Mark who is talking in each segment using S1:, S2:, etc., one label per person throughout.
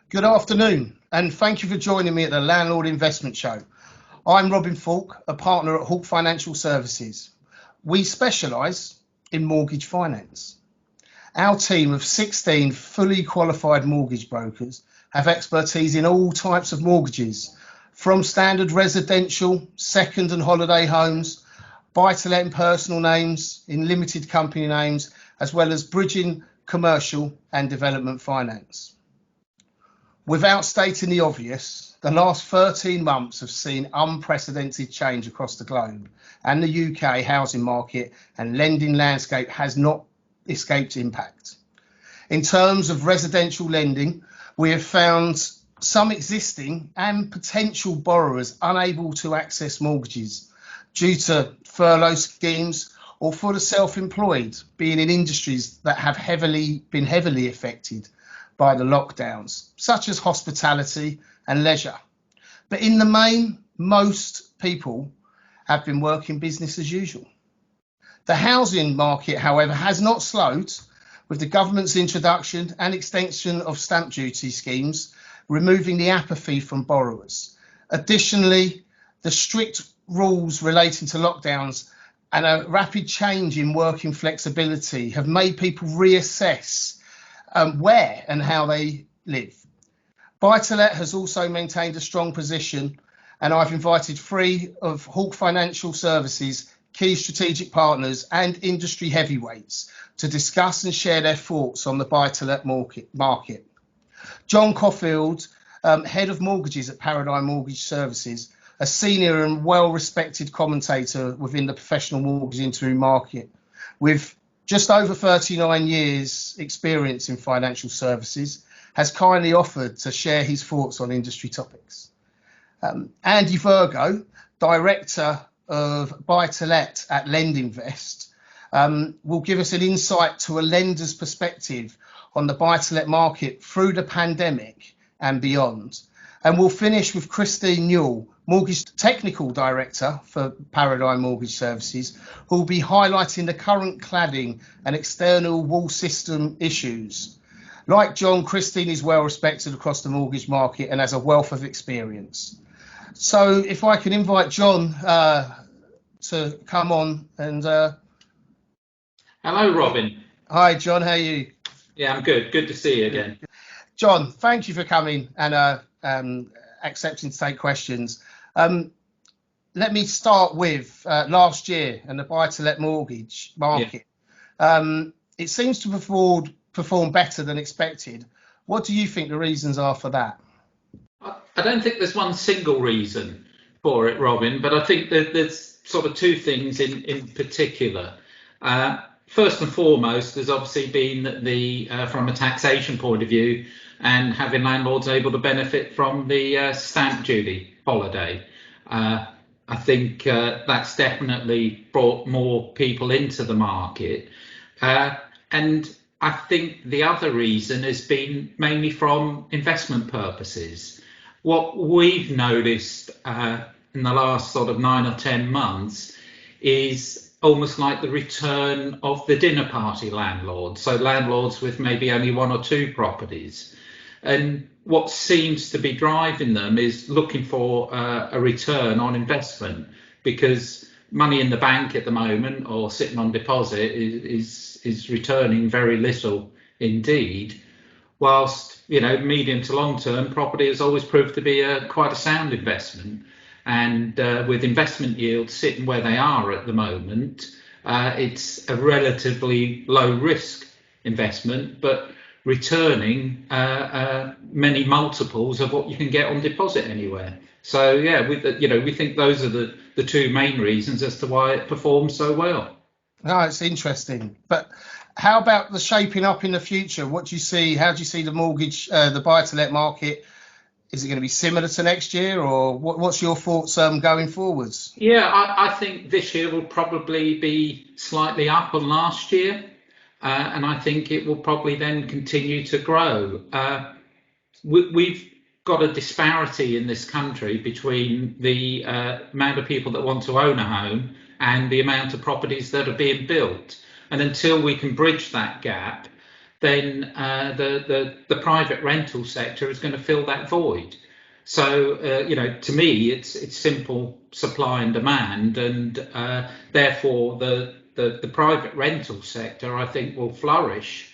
S1: Good afternoon, and thank you for joining me at the Landlord Investment Show. I'm Robin Falk, a partner at Hawke Financial Services. We specialise in mortgage finance. Our team of 16 fully qualified mortgage brokers have expertise in all types of mortgages, from standard residential, second and holiday homes, buy-to-let in personal names, in limited company names, as well as bridging, commercial and development finance. Without stating the obvious, the last 13 months have seen unprecedented change across the globe, and the UK housing market and lending landscape has not escaped impact. In terms of residential lending, we have found some existing and potential borrowers unable to access mortgages due to furlough schemes or for the self-employed, being in industries that have been heavily affected by the lockdowns, such as hospitality and leisure. But in the main, most people have been working business as usual. The housing market, however, has not slowed, with the government's introduction and extension of stamp duty schemes, removing the apathy from borrowers. Additionally, the strict rules relating to lockdowns and a rapid change in working flexibility have made people reassess where and how they live. Buy-to-let has also maintained a strong position, and I've invited three of Hawke Financial Services key strategic partners and industry heavyweights to discuss and share their thoughts on the buy-to-let market. John Caulfield, Head of Mortgages at Paradigm Mortgage Services, a senior and well-respected commentator within the professional mortgage interim market, with just over 39 years experience in financial services, has kindly offered to share his thoughts on industry topics. Andy Virgo, Director of Buy-to-Let at Lendinvest, will give us an insight to a lender's perspective on the buy-to-let market through the pandemic and beyond. And we'll finish with Christine Newell, Mortgage Technical Director for Paradigm Mortgage Services, who will be highlighting the current cladding and external wall system issues. Like John, Christine is well respected across the mortgage market and has a wealth of experience. So if I can invite John to come on and...
S2: Hello, Robin.
S1: Hi, John, how are you?
S2: Yeah, I'm good. Good to see you again.
S1: John, thank you for coming and accepting to take questions. Let me start with last year and the buy-to-let mortgage market. Yeah. It seems to perform better than expected. What do you think the reasons are for that?
S2: I don't think there's one single reason for it, Robin, but I think that there's sort of two things in particular. First and foremost, there's obviously been the from a taxation point of view, and having landlords able to benefit from the stamp duty holiday. I think that's definitely brought more people into the market. And I think the other reason has been mainly from investment purposes. What we've noticed in the last sort of 9 or 10 months is almost like the return of the dinner party landlords. So landlords with maybe only 1 or 2 properties. And what seems to be driving them is looking for a return on investment, because money in the bank at the moment or sitting on deposit is returning very little indeed. Whilst, you know, medium to long term, property has always proved to be quite a sound investment. And with investment yields sitting where they are at the moment, it's a relatively low risk investment, but returning many multiples of what you can get on deposit anywhere. So yeah, we think those are the two main reasons as to why it performs so well.
S1: No, it's interesting. But how about the shaping up in the future? What do you see? How do you see the mortgage, the buy-to-let market? Is it going to be similar to next year, or what's your thoughts going forwards?
S2: Yeah, I think this year will probably be slightly up on last year. And I think it will probably then continue to grow. We've got a disparity in this country between the amount of people that want to own a home and the amount of properties that are being built. And until we can bridge that gap, then the private rental sector is going to fill that void. So to me, it's simple supply and demand, and therefore the private rental sector, I think, will flourish.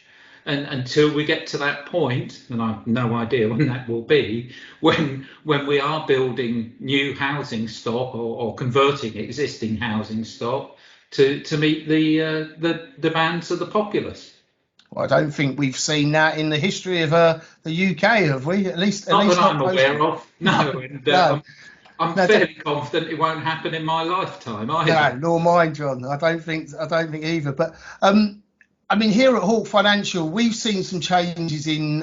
S2: And until we get to that point, and I've no idea when that will be, when we are building new housing stock or converting existing housing stock to meet the demands of the populace.
S1: Well, I don't think we've seen that in the history of the UK, have we? At least
S2: Not that
S1: not
S2: I'm aware of. No, and
S1: no.
S2: I'm
S1: No,
S2: fairly confident it won't happen in my lifetime either.
S1: no, nor mine, John. I don't think either. But I mean, here at Hawke Financial, we've seen some changes in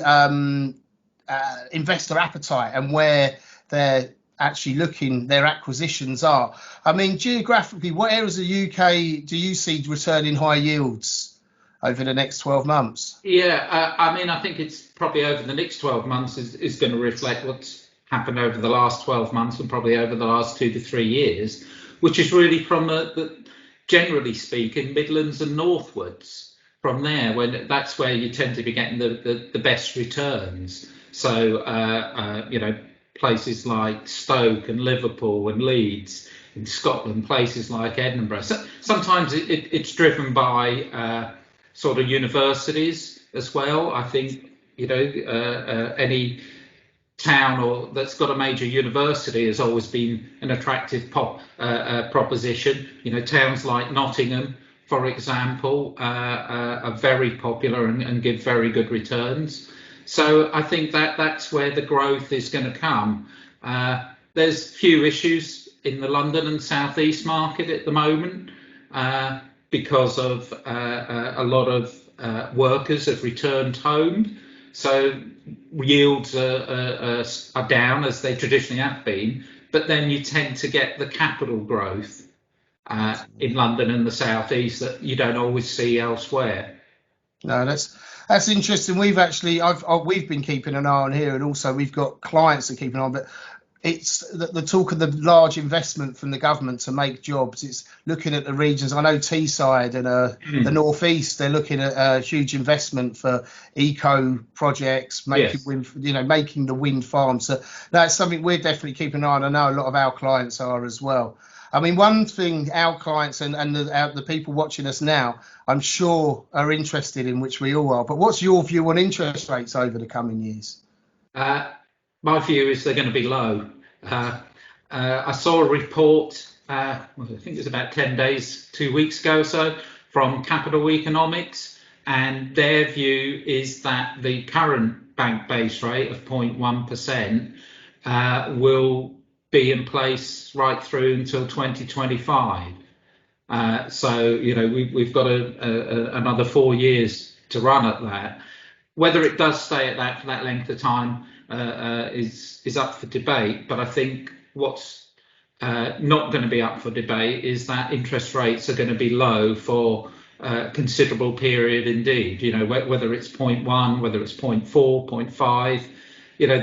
S1: investor appetite and where they're actually looking, their acquisitions are. I mean, geographically, what areas of the UK do you see returning high yields over the next 12 months?
S2: Yeah, I mean, I think it's probably over the next 12 months is going to reflect what's happened over the last 12 months and probably over the last 2 to 3 years, which is really from generally speaking, Midlands and northwards. From there, when that's where you tend to be getting the best returns. So places like Stoke and Liverpool and Leeds in Scotland, places like Edinburgh. So sometimes it's driven by sort of universities as well. I think any town that's got a major university has always been an attractive proposition. Towns like Nottingham, for example, are very popular and give very good returns. So I think that's where the growth is going to come. There's few issues in the London and South East market at the moment because of a lot of workers have returned home. So yields are down as they traditionally have been, but then you tend to get the capital growth in London and the South East that you don't always see elsewhere.
S1: No, that's interesting. We've been keeping an eye on here, and also we've got clients that keep an eye on. But it's the talk of the large investment from the government to make jobs. It's looking at the regions. I know Teesside and the North East. They're looking at a huge investment for eco projects, making making the wind farms. So that's something we're definitely keeping an eye on. I know a lot of our clients are as well. I mean, one thing our clients and the people watching us now, I'm sure, are interested in, which we all are. But what's your view on interest rates over the coming years?
S2: My view is they're going to be low. I saw a report, I think it was about 10 days, 2 weeks ago or so, from Capital Economics, and their view is that the current bank base rate of 0.1% will be in place right through until 2025. So we've got another 4 years to run at that. Whether it does stay at that for that length of time is up for debate. But I think what's not going to be up for debate is that interest rates are going to be low for a considerable period indeed. Whether it's 0.1, whether it's 0.4, 0.5.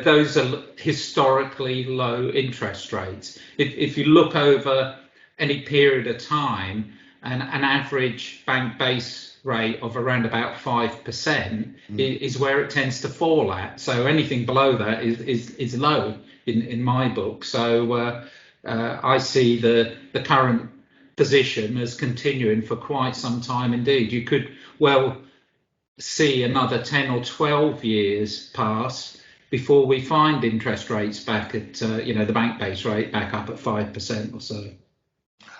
S2: Those are historically low interest rates. If you look over any period of time, an average bank base rate of around about 5% is where it tends to fall at. So anything below that is low in my book. So I see the current position as continuing for quite some time indeed. You could well see another 10 or 12 years pass before we find interest rates back at the bank base rate back up at 5% or so.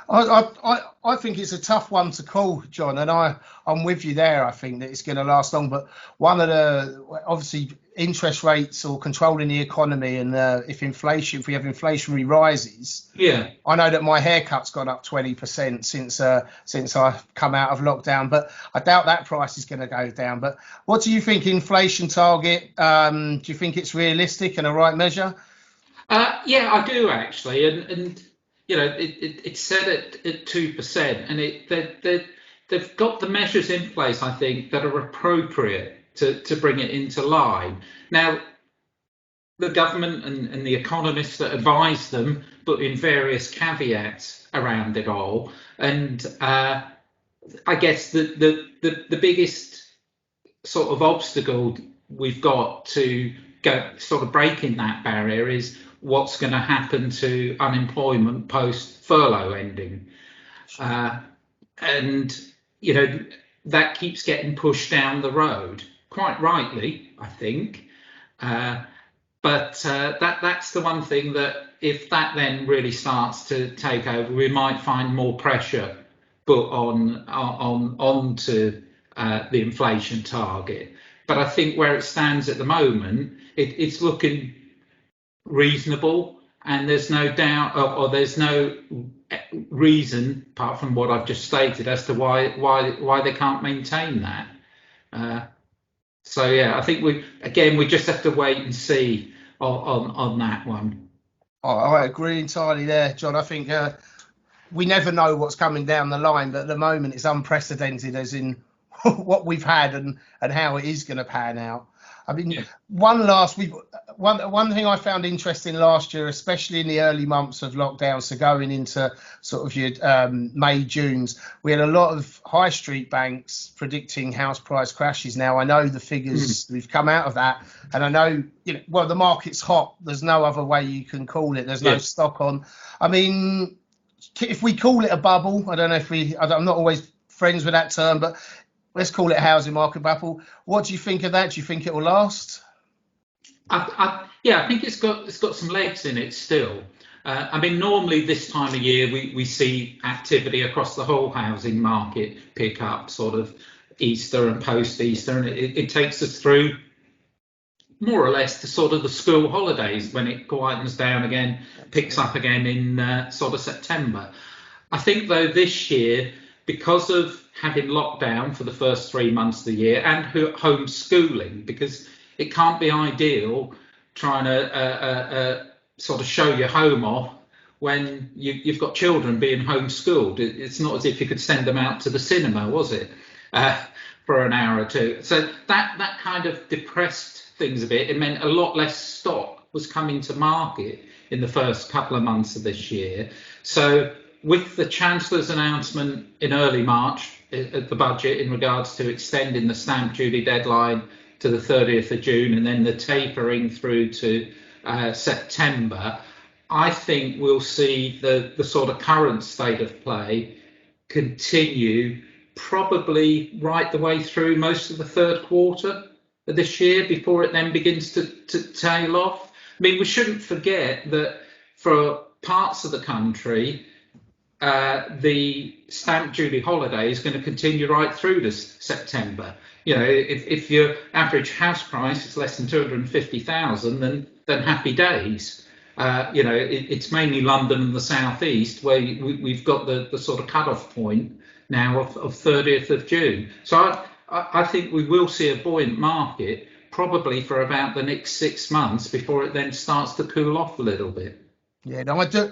S1: I think it's a tough one to call, John, and I'm with you there. I think that it's going to last long, but one of the obviously interest rates or controlling the economy, and if we have inflationary rises, I know that my haircut's gone up 20% since I've come out of lockdown, but I doubt that price is going to go down. But what do you think? Inflation target? Do you think it's realistic and a right measure?
S2: Yeah, I do actually, and it's set at 2%, and they've got the measures in place, I think, that are appropriate to bring it into line. Now, the government and the economists that advise them put in various caveats around it all. And I guess the biggest sort of obstacle we've got to go sort of breaking that barrier is what's going to happen to unemployment post furlough ending. And that keeps getting pushed down the road, quite rightly, I think. But that's the one thing that if that then really starts to take over, we might find more pressure put onto the inflation target. But I think where it stands at the moment, it's looking reasonable, and there's no doubt, or there's no reason, apart from what I've just stated, as to why they can't maintain that. So yeah, I think we just have to wait and see on that one.
S1: I agree entirely there, John. I think we never know what's coming down the line, but at the moment it's unprecedented, as in what we've had and how it is going to pan out. I mean, one thing I found interesting last year, especially in the early months of lockdown, so going into sort of your May, Junes, we had a lot of high street banks predicting house price crashes. Now, I know the figures, we've come out of that, and I know, well, the market's hot. There's no other way you can call it. There's no stock on. I mean, if we call it a bubble, I don't know if I'm not always friends with that term, but let's call it a housing market bubble. What do you think of that? Do you think it will last?
S2: I think it's got some legs in it still. I mean, normally this time of year we see activity across the whole housing market pick up, sort of Easter and post-Easter, and it takes us through more or less to sort of the school holidays, when it quietens down again, picks up again in sort of September. I think though this year, because of having lockdown for the first 3 months of the year and homeschooling, because it can't be ideal trying to sort of show your home off when you've got children being homeschooled. It's not as if you could send them out to the cinema, was it, for an hour or two? So that kind of depressed things a bit. It meant a lot less stock was coming to market in the first couple of months of this year. So with the Chancellor's announcement in early March at the budget in regards to extending the stamp duty deadline to the 30th of June and then the tapering through to September, I think we'll see the sort of current state of play continue probably right the way through most of the third quarter of this year before it then begins to tail off. I mean, we shouldn't forget that for parts of the country, the stamp duty holiday is going to continue right through to September. If your average house price is less than 250,000, then happy days. It's mainly London and the southeast where we've got the sort of cut-off point now of 30th of June. So I think we will see a buoyant market probably for about the next 6 months before it then starts to cool off a little bit.
S1: Yeah, no, I do.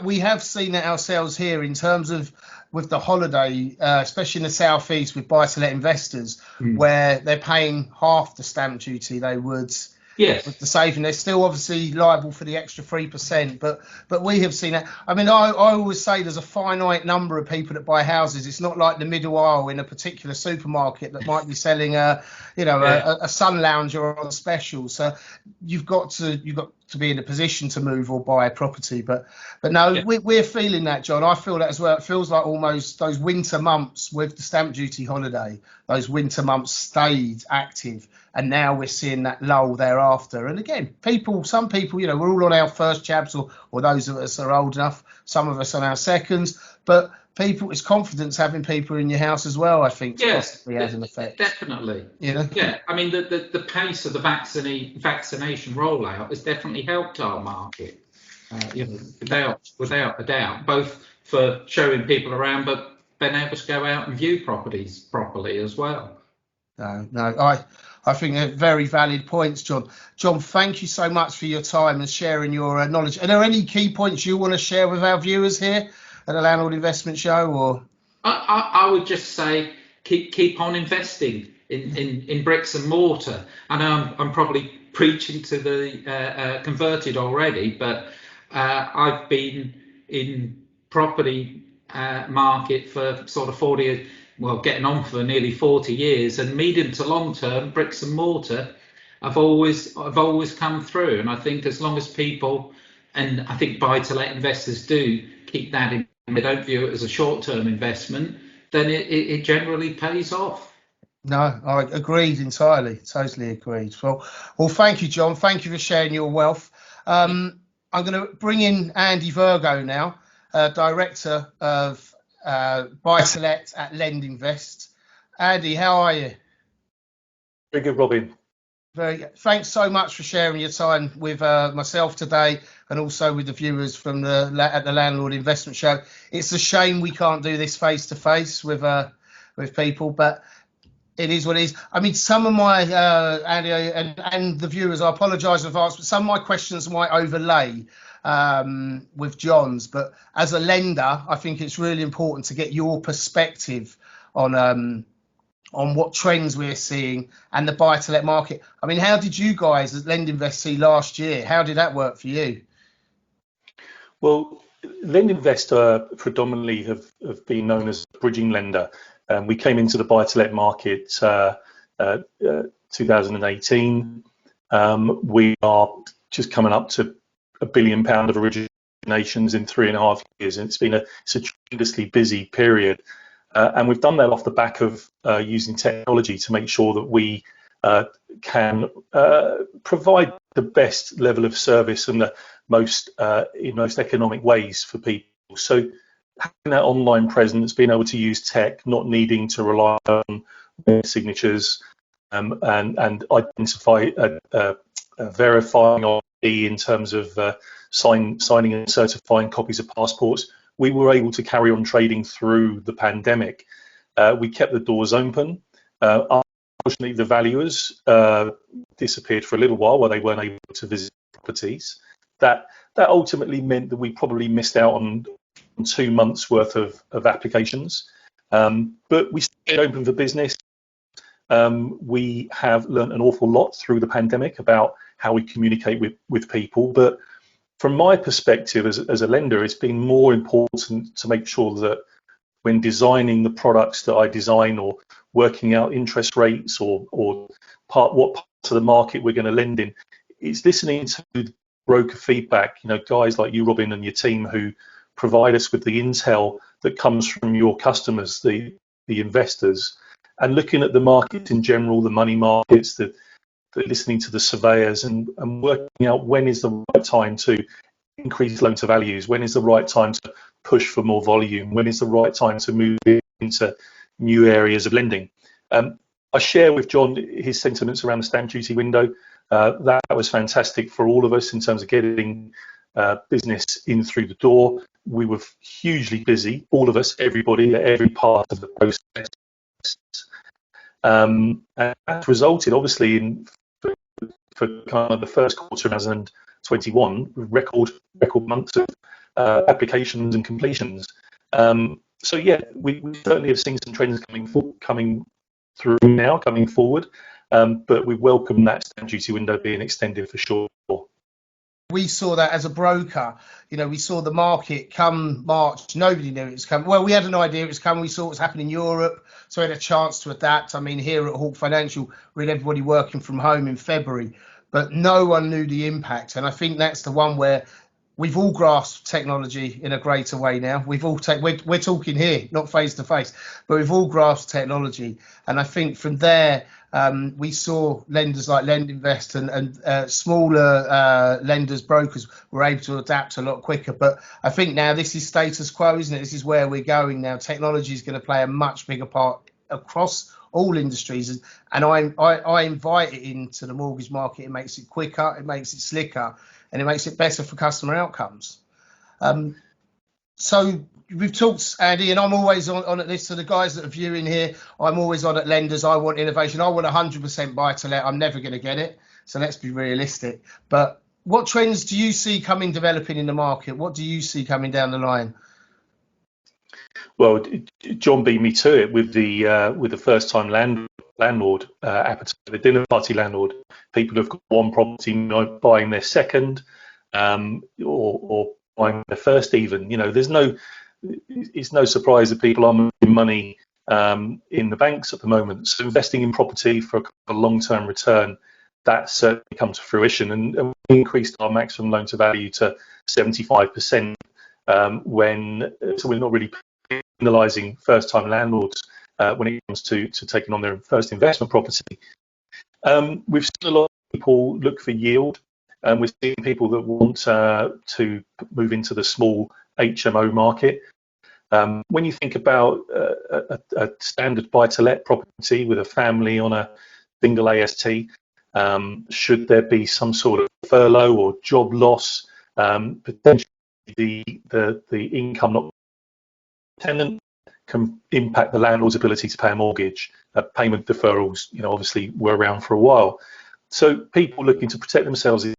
S1: We have seen it ourselves here in terms of with the holiday, especially in the southeast with buy-to-let investors, where they're paying half the stamp duty they would.
S2: Yes.
S1: With the saving, they're still obviously liable for the extra 3%, but we have seen that. I mean, I always say there's a finite number of people that buy houses. It's not like the middle aisle in a particular supermarket that might be selling a sun lounger on special. So you've got to be in a position to move or buy a property. But no, we're feeling that, John. I feel that as well. It feels like almost those winter months with the stamp duty holiday, those winter months stayed active. And now we're seeing that lull thereafter. And again, some people, we're all on our first jabs, or those of us are old enough, some of us on our seconds. But people, it's confidence having people in your house as well, I think, possibly has an effect.
S2: Definitely. Yeah, I mean, the pace of the vaccination rollout has definitely helped our market, without a doubt, both for showing people around, but being able to go out and view properties properly as well.
S1: No, I think they're very valid points, John. John, thank you so much for your time and sharing your knowledge. Are there any key points you want to share with our viewers here at the Landlord Investment Show? Or
S2: I would just say keep on investing in bricks and mortar. I know I'm probably preaching to the converted already, but I've been in property market for sort of 40, well, getting on for nearly 40 years, and medium to long term bricks and mortar I've always come through. And I think as long as people, and I think buy to let investors do keep that in, they don't view it as a short term investment, then it generally pays off.
S1: No, I agreed entirely, totally agreed. Well, thank you, John. Thank you for sharing your wealth. I'm going to bring in Andy Virgo now, Director of Buy to Let at Lend Invest. Andy, how are you?
S3: Very good, Robin.
S1: Very good. Thanks so much for sharing your time with myself today, and also with the viewers from at the Landlord Investment Show. It's a shame we can't do this face to face with people, but it is what it is. I mean, some of my Andy and the viewers, I apologise in advance, but some of my questions might overlay with John's. But as a lender, I think it's really important to get your perspective on what trends we're seeing and the buy-to-let market. I mean, how did you guys at Lend Invest see last year? How did that work for you?
S3: Well, Lend Invest predominantly have been known as a bridging lender. We came into the buy-to-let market 2018. We are just coming up to £1 billion of originations in 3.5 years, and it's a tremendously busy period. And we've done that off the back of using technology to make sure that we can provide the best level of service and the most economic ways for people. So having that online presence, being able to use tech, not needing to rely on signatures, and identify verifying ID in terms of signing and certifying copies of passports, we were able to carry on trading through the pandemic. We kept the doors open. Unfortunately, the valuers disappeared for a little while they weren't able to visit properties. That ultimately meant that we probably missed out on 2 months worth of applications, but we stayed open for business. We have learned an awful lot through the pandemic about how we communicate with people, but from my perspective as a lender, it's been more important to make sure that when designing the products that I design, or working out interest rates, or what parts of the market we're going to lend in, it's listening to broker feedback, guys like you, Robin, and your team, who provide us with the intel that comes from your customers, the investors, and looking at the markets in general, the money markets, listening to the surveyors, and working out when is the right time to increase loan to values, when is the right time to push for more volume, when is the right time to move into new areas of lending. I share with John his sentiments around the stamp duty window. That was fantastic for all of us in terms of getting business in through the door. We were hugely busy, all of us, everybody, at every part of the process. And that resulted, obviously, in for kind of the first quarter of 2021, record months of applications and completions. So yeah, we certainly have seen some trends coming through now, coming forward, but we welcome that stamp duty window being extended for sure.
S1: We saw that as a broker. We saw the market come March. Nobody knew it was coming. Well, we had an idea it was coming. We saw what was happening in Europe, so we had a chance to adapt. I mean, here at Hawke Financial, we had everybody working from home in February, but no one knew the impact. And I think that's the one where we've all grasped technology in a greater way now. We're talking here, not face to face, but we've all grasped technology. And I think from there, we saw lenders like Lend Invest and smaller lenders, brokers, were able to adapt a lot quicker. But I think now this is status quo, isn't it? This is where we're going now. Technology is going to play a much bigger part across all industries, and I invite it into the mortgage market. It makes it quicker, it makes it slicker, and it makes it better for customer outcomes. So we've talked, Andy, and I'm always on at this. So the guys that are viewing here, I'm always on at lenders. I want innovation. I want 100% buy to let. I'm never going to get it. So let's be realistic. But what trends do you see developing in the market? What do you see coming down the line?
S3: Well, John beat me to it with the first time landlord landlord appetite, the dinner party landlord. People have got one property, buying their second, or buying their first even. It's no surprise that people are moving money in the banks at the moment. So investing in property for a long-term return, that's certainly come to fruition, and we increased our maximum loan to value to 75%. So we're not really penalising first-time landlords when it comes to taking on their first investment property. We've seen a lot of people look for yield, and we're seeing people that want to move into the small HMO market. When you think about a standard buy-to-let property with a family on a single AST, should there be some sort of furlough or job loss, potentially the income not tenant can impact the landlord's ability to pay a mortgage. Payment deferrals, obviously were around for a while. So people looking to protect themselves in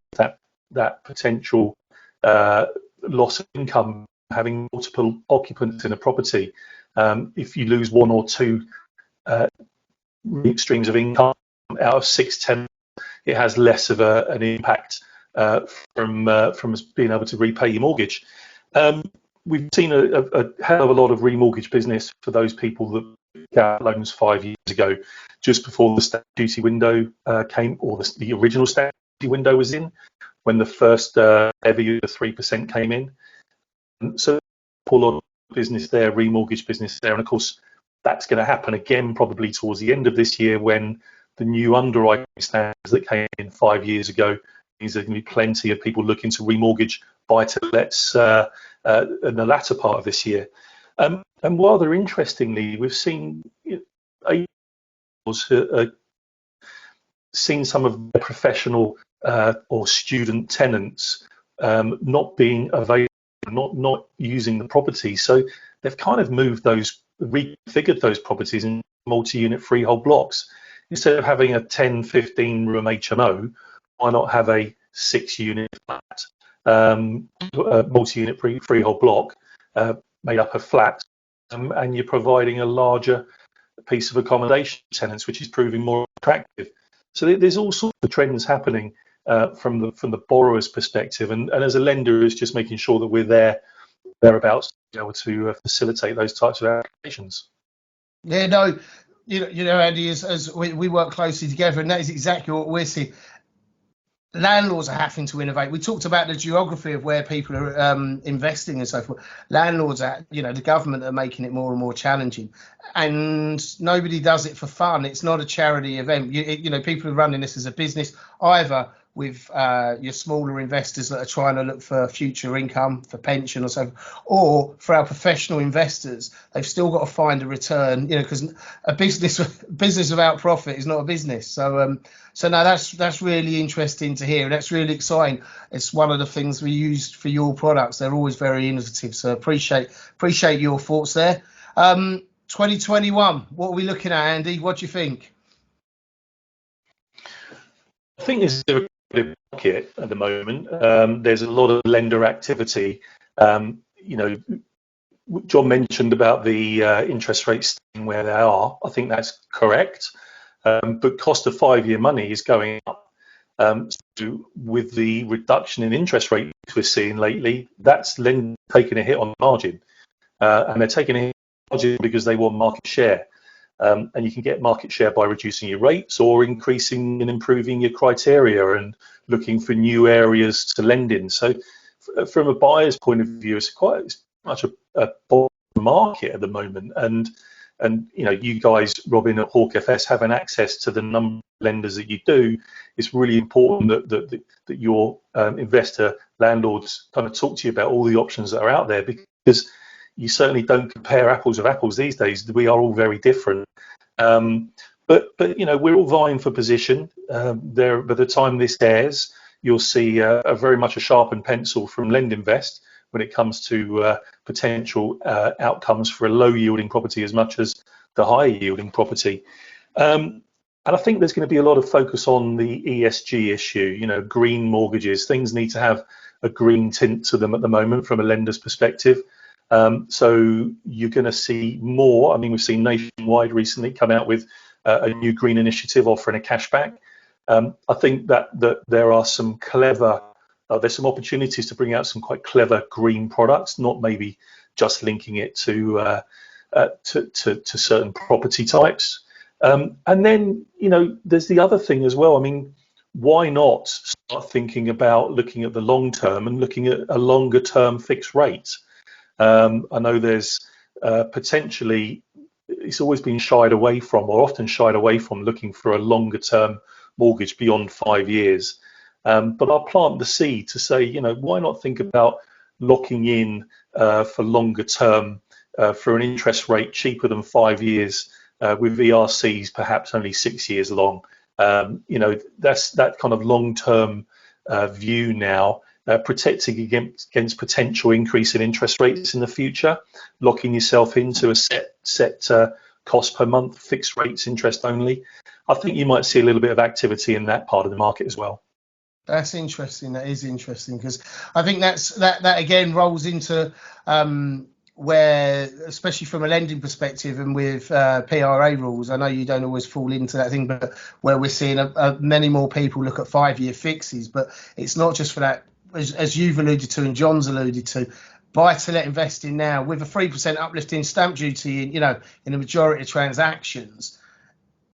S3: that potential loss of income, having multiple occupants in a property. If you lose one or two streams of income out of 6 tenants, it has less of an impact from being able to repay your mortgage. We've seen a hell of a lot of remortgage business for those people that got loans 5 years ago, just before the stamp duty window came, or the original stamp duty window was in, when the first ever 3% came in. So a lot of business there, remortgage business there, and of course that's going to happen again probably towards the end of this year, when the new underwriting standards that came in 5 years ago means there's going to be plenty of people looking to remortgage buy-to-lets in the latter part of this year. And rather interestingly, we've seen seen some of their professional or student tenants not being available, not using the property. So they've kind of reconfigured those properties in multi-unit freehold blocks. Instead of having a 10, 15 room HMO, why not have a 6-unit flat, multi-unit freehold block made up of flats, and you're providing a larger piece of accommodation to tenants, which is proving more attractive. So there's all sorts of trends happening from the borrower's perspective, and as a lender, is just making sure that we're thereabouts to be able to facilitate those types of applications.
S1: Yeah, no, Andy, as we work closely together, and that is exactly what we're seeing. Landlords are having to innovate. We talked about the geography of where people are investing and so forth. Landlords are, the government are making it more and more challenging, and nobody does it for fun. It's not a charity event. People are running this as a business, either with your smaller investors that are trying to look for future income, for pension or so, or for our professional investors, they've still got to find a return, because a business without profit is not a business. So no, that's really interesting to hear, and that's really exciting. It's one of the things we use for your products. They're always very innovative. So appreciate your thoughts there. 2021, what are we looking at, Andy? What do you think?
S3: I think this is a market at the moment. There's a lot of lender activity. John mentioned about the interest rates staying where they are. I think that's correct. But cost of 5-year money is going up. So with the reduction in interest rates we're seeing lately, that's lenders taking a hit on margin. And they're taking a hit on margin because they want market share. And you can get market share by reducing your rates, or increasing and improving your criteria and looking for new areas to lend in. So from a buyer's point of view, it's much a market at the moment. And you guys, Robin, at Hawke FS, having access to the number of lenders that you do, it's really important that your investor landlords kind of talk to you about all the options that are out there, because you certainly don't compare apples with apples these days. We are all very different. But we're all vying for position. By the time this airs, you'll see a very much a sharpened pencil from LendInvest when it comes to potential outcomes for a low-yielding property as much as the high-yielding property. And I think there's going to be a lot of focus on the ESG issue, green mortgages. Things need to have a green tint to them at the moment from a lender's perspective. So you're going to see more. I mean, we've seen Nationwide recently come out with a new green initiative offering a cashback. I think that there are some clever, there's some opportunities to bring out some quite clever green products, not maybe just linking it to certain property types. And then, there's the other thing as well. I mean, why not start thinking about looking at the long term and looking at a longer term fixed rate? I know there's potentially, it's always been shied away from, or often shied away from, looking for a longer term mortgage beyond 5 years. But I'll plant the seed to say, why not think about locking in for longer term for an interest rate cheaper than 5 years, with VRCs perhaps only 6 years long. That's that kind of long-term view now, protecting against potential increase in interest rates in the future, locking yourself into a set cost per month, fixed rates, interest only. I think you might see a little bit of activity in that part of the market as well.
S1: That's interesting. That is interesting, because I think that again rolls into where, especially from a lending perspective and with PRA rules, I know you don't always fall into that thing, but where we're seeing many more people look at 5-year fixes. But it's not just for that, as you've alluded to and John's alluded to, buy-to-let investing now with a 3% uplift in stamp duty, in the majority of transactions.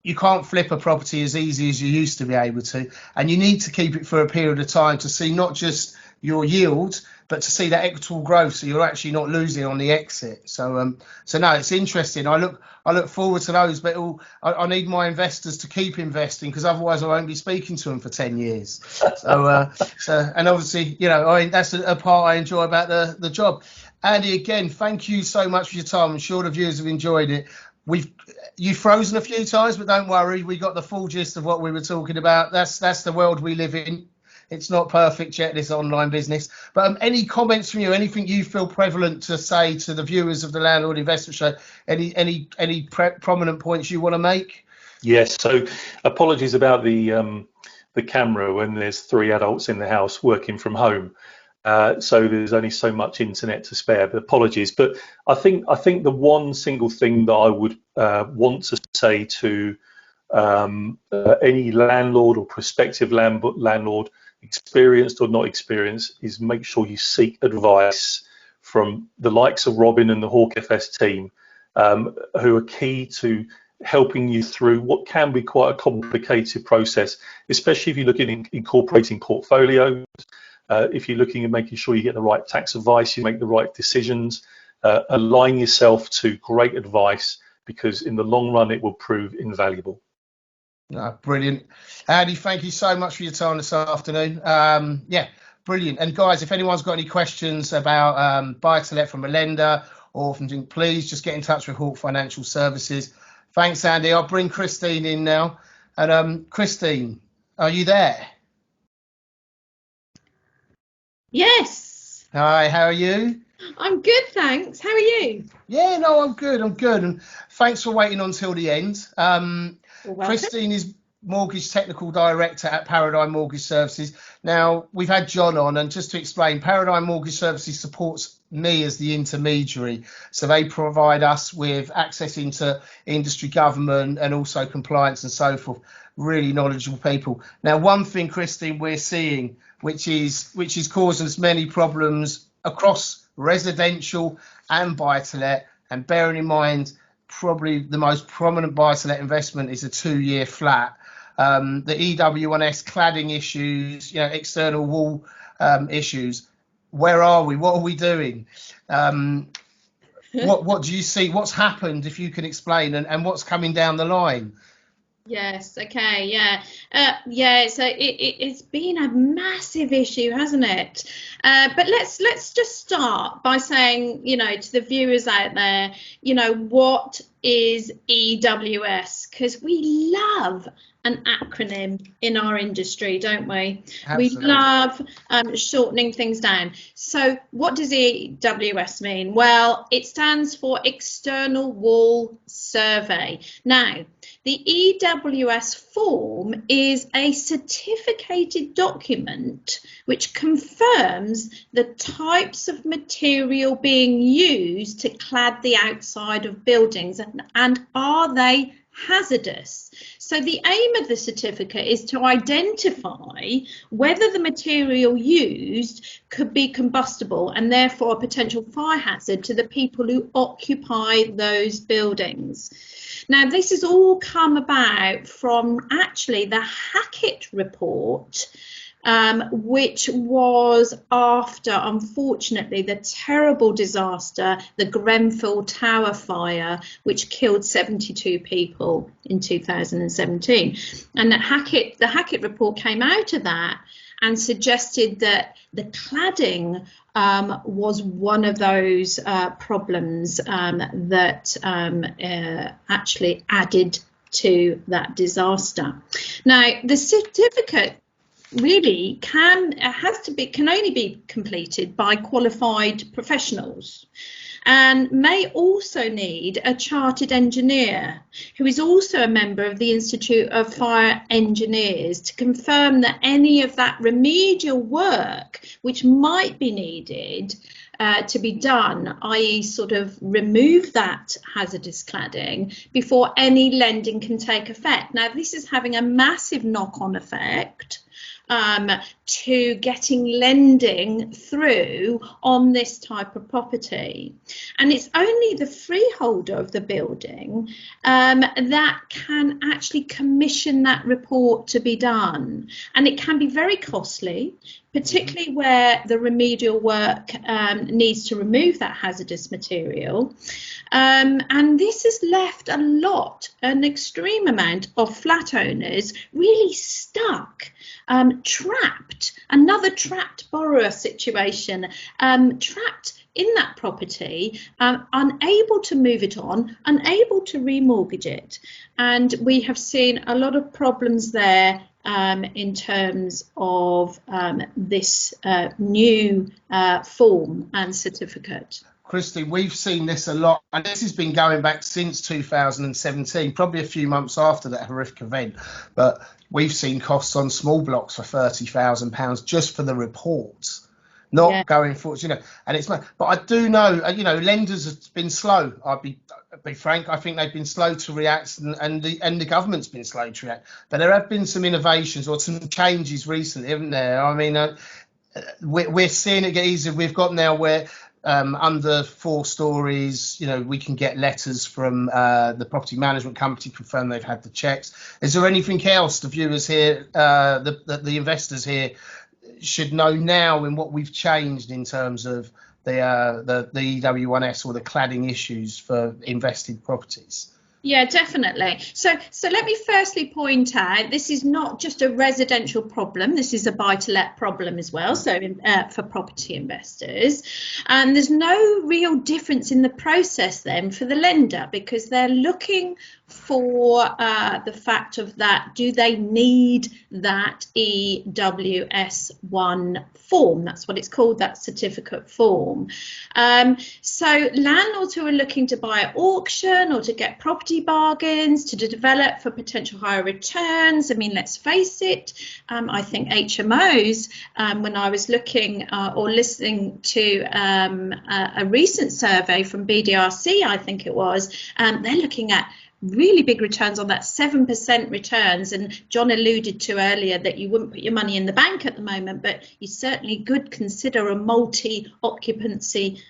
S1: You can't flip a property as easy as you used to be able to, and you need to keep it for a period of time to see not just your yield, but to see that equitable growth, so you're actually not losing on the exit. So no, it's interesting. I look forward to those, but I need my investors to keep investing, because otherwise I won't be speaking to them for 10 years. So and obviously, that's a part I enjoy about the job. Andy, again, thank you so much for your time. I'm sure the viewers have enjoyed it. You've frozen a few times, but don't worry, we got the full gist of what we were talking about. That's the world we live in. It's not perfect yet, this online business. But any comments from you? Anything you feel prevalent to say to the viewers of the Landlord Investment Show? Any prominent points you want to make?
S3: Yes. So apologies about the camera when there's 3 adults in the house working from home. So there's only so much internet to spare, but apologies. But I think the one single thing that I would want to say to any landlord or prospective landlord, experienced or not experienced, is make sure you seek advice from the likes of Robin and the Hawke FS team, who are key to helping you through what can be quite a complicated process, especially if you're looking at incorporating portfolios. If you're looking at making sure you get the right tax advice, you make the right decisions, align yourself to great advice, because in the long run it will prove invaluable.
S1: Brilliant. Andy, thank you so much for your time this afternoon. Brilliant. And guys, if anyone's got any questions about buy-to-let from a lender or something, please just get in touch with Hawke Financial Services. Thanks, Andy. I'll bring Christine in now. And Christine, are you there?
S4: Yes.
S1: Hi, how are you?
S4: I'm good, thanks. How are you?
S1: Yeah, no, I'm good. And thanks for waiting until the end. Christine is Mortgage Technical Director at Paradigm Mortgage Services. Now, we've had John on, and just to explain, Paradigm Mortgage Services supports me as the intermediary. So they provide us with access into industry, government, and also compliance and so forth. Really knowledgeable people. Now, one thing, Christine, we're seeing, which is causing us many problems across residential and buy-to-let, and bearing in mind, probably the most prominent buy-to-let investment is a 2-year flat. The EW1S cladding issues, external wall issues. Where are we? What are we doing? What do you see? What's happened, if you can explain, and what's coming down the line?
S4: Yes. Okay. Yeah. It's been a massive issue, hasn't it? But let's just start by saying, to the viewers out there, what is EWS? Because we love an acronym in our industry, don't we? Absolutely. We love shortening things down. So what does EWS mean? Well, it stands for External Wall Survey. Now, the EWS form is a certificated document which confirms the types of material being used to clad the outside of buildings. and are they hazardous? So the aim of the certificate is to identify whether the material used could be combustible and therefore a potential fire hazard to the people who occupy those buildings. Now, this has all come about from actually the Hawke report, which was after, unfortunately, the terrible disaster, the Grenfell Tower fire, which killed 72 people in 2017. And the Hawke report came out of that and suggested that the cladding was one of those problems that actually added to that disaster. Now, the certificate really can only be completed by qualified professionals, and may also need a chartered engineer who is also a member of the Institute of Fire Engineers to confirm that any of that remedial work which might be needed to be done, i.e. sort of remove that hazardous cladding before any lending can take effect. Now, this is having a massive knock-on effect to getting lending through on this type of property. And it's only the freeholder of the building that can actually commission that report to be done. And it can be very costly, particularly where the remedial work needs to remove that hazardous material. And this has left an extreme amount of flat owners really stuck, trapped, another trapped borrower situation, trapped in that property, unable to move it on, unable to remortgage it. And we have seen a lot of problems there in terms of this new form and certificate.
S1: Christy, we've seen this a lot, and this has been going back since 2017, probably a few months after that horrific event. But we've seen costs on small blocks for £30,000 just for the reports, not going forward, And it's, but I do know, lenders have been slow. I'll be frank. I think they've been slow to react, and the government's been slow to react. But there have been some innovations or some changes recently, haven't there? I mean, we're seeing it get easier. We've got now where under 4 stories, we can get letters from the property management company confirm they've had the checks. Is there anything else the viewers here, the investors here, should know now in what we've changed in terms of the EW1S or the cladding issues for invested properties?
S4: Yeah, definitely. So let me firstly point out, this is not just a residential problem. This is a buy-to-let problem as well. So for property investors, and there's no real difference in the process then for the lender, because they're looking for the fact of that, do they need that EWS1 form? That's what it's called, that certificate form. So landlords who are looking to buy at auction or to get property bargains, to develop for potential higher returns, I mean, let's face it, I think HMOs, when I was looking or listening to a recent survey from BDRC, I think it was, they're looking at really big returns on that, 7% returns. And John alluded to earlier that you wouldn't put your money in the bank at the moment, but you certainly could consider a multi-occupancy,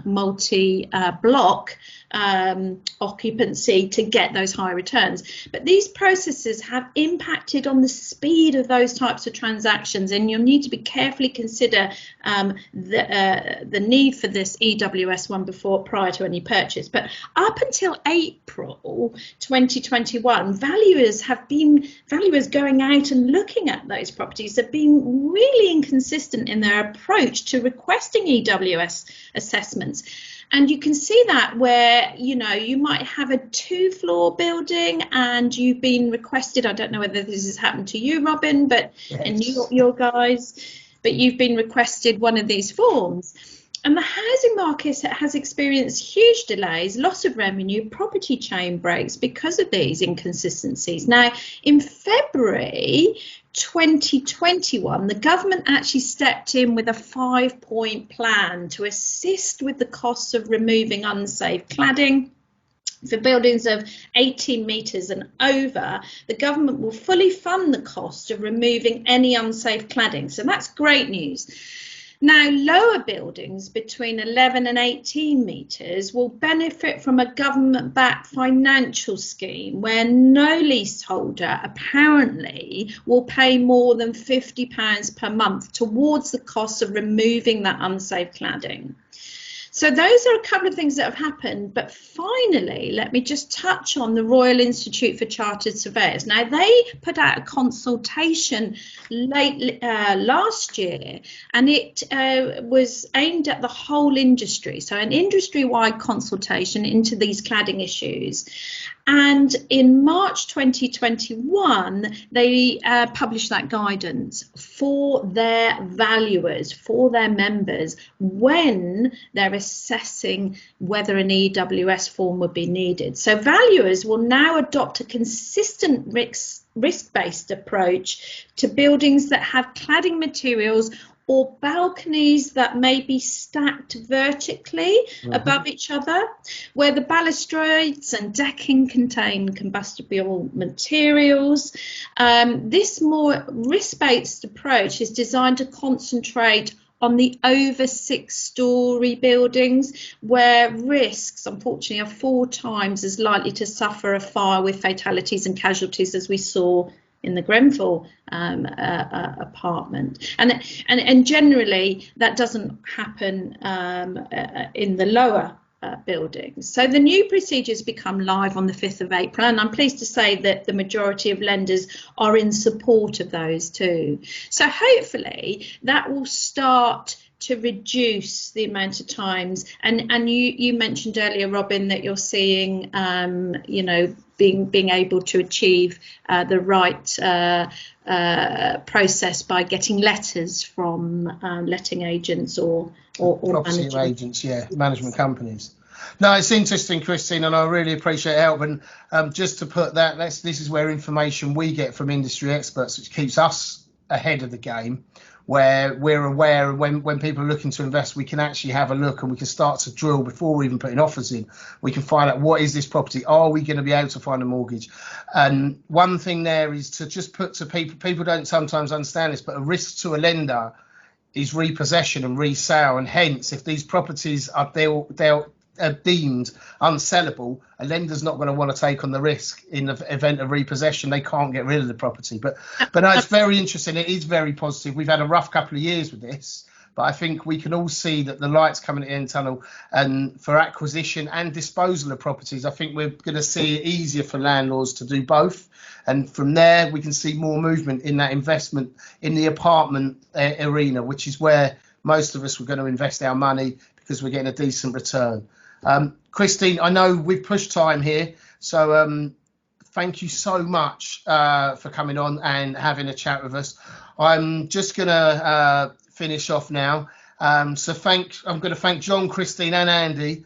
S4: multi-block occupancy to get those high returns. But these processes have impacted on the speed of those types of transactions, and you'll need to be carefully consider the need for this EWS1 prior to any purchase. But up until April 2021, valuers going out and looking at those properties have been really inconsistent in their approach to requesting EWS assessments. And you can see that where, you might have a 2-floor building and you've been requested, I don't know whether this has happened to you, Robin, but yes, and your guys, but you've been requested one of these forms. And the housing market has experienced huge delays, loss of revenue, property chain breaks because of these inconsistencies. Now, in February 2021, the government actually stepped in with a 5-point plan to assist with the costs of removing unsafe cladding. For buildings of 18 metres and over, the government will fully fund the cost of removing any unsafe cladding. So that's great news. Now, lower buildings between 11 and 18 metres will benefit from a government-backed financial scheme where no leaseholder apparently will pay more than £50 per month towards the cost of removing that unsafe cladding. So those are a couple of things that have happened. But finally, let me just touch on the Royal Institute for Chartered Surveyors. Now, they put out a consultation late last year, and it was aimed at the whole industry. So an industry-wide consultation into these cladding issues. And in March 2021, they published that guidance for their valuers, for their members, when they're assessing whether an EWS form would be needed. So valuers will now adopt a consistent risk-based approach to buildings that have cladding materials or balconies that may be stacked vertically above each other, where the balustrades and decking contain combustible materials. This more risk-based approach is designed to concentrate on the over 6-storey buildings, where risks, unfortunately, are 4 times as likely to suffer a fire with fatalities and casualties as we saw in the Grenfell apartment, and generally that doesn't happen in the lower buildings. So the new procedures become live on the 5th of April, and I'm pleased to say that the majority of lenders are in support of those too. So hopefully that will start to reduce the amount of times, and you mentioned earlier, Robin, that you're seeing being able to achieve the right process by getting letters from letting agents or
S1: property agents, management companies. No, it's interesting, Christine, and I really appreciate help. And just to put that, this is where information we get from industry experts, which keeps us ahead of the game, where we're aware when people are looking to invest, we can actually have a look and we can start to drill before we're even putting offers in. We can find out, what is this property? Are we going to be able to find a mortgage? And one thing there is to just put to people don't sometimes understand this, but a risk to a lender is repossession and resale. And hence, if these properties are they're deemed unsellable, a lender's not going to want to take on the risk in the event of repossession. They can't get rid of the property. But no, it's very interesting. It is very positive. We've had a rough couple of years with this, but I think we can all see that the light's coming at the end of the tunnel. And for acquisition and disposal of properties, I think we're going to see it easier for landlords to do both. And from there, we can see more movement in that investment in the apartment arena, which is where most of us were going to invest our money because we're getting a decent return. Christine, I know we've pushed time here, so thank you so much for coming on and having a chat with us. I'm just going to finish off now. I'm going to thank John, Christine and Andy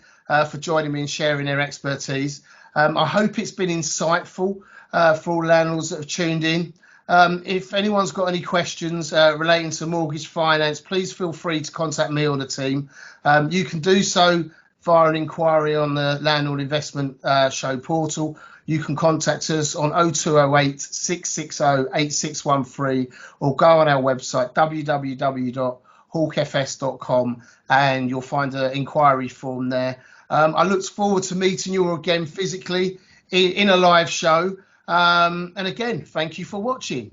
S1: for joining me and sharing their expertise. I hope it's been insightful for all landlords that have tuned in. If anyone's got any questions relating to mortgage finance, please feel free to contact me or the team. You can do so via an inquiry on the Landlord Investment Show portal. You can contact us on 0208 660 8613 or go on our website www.hawkefs.com and you'll find an inquiry form there. I look forward to meeting you again physically in a live show. And again, thank you for watching.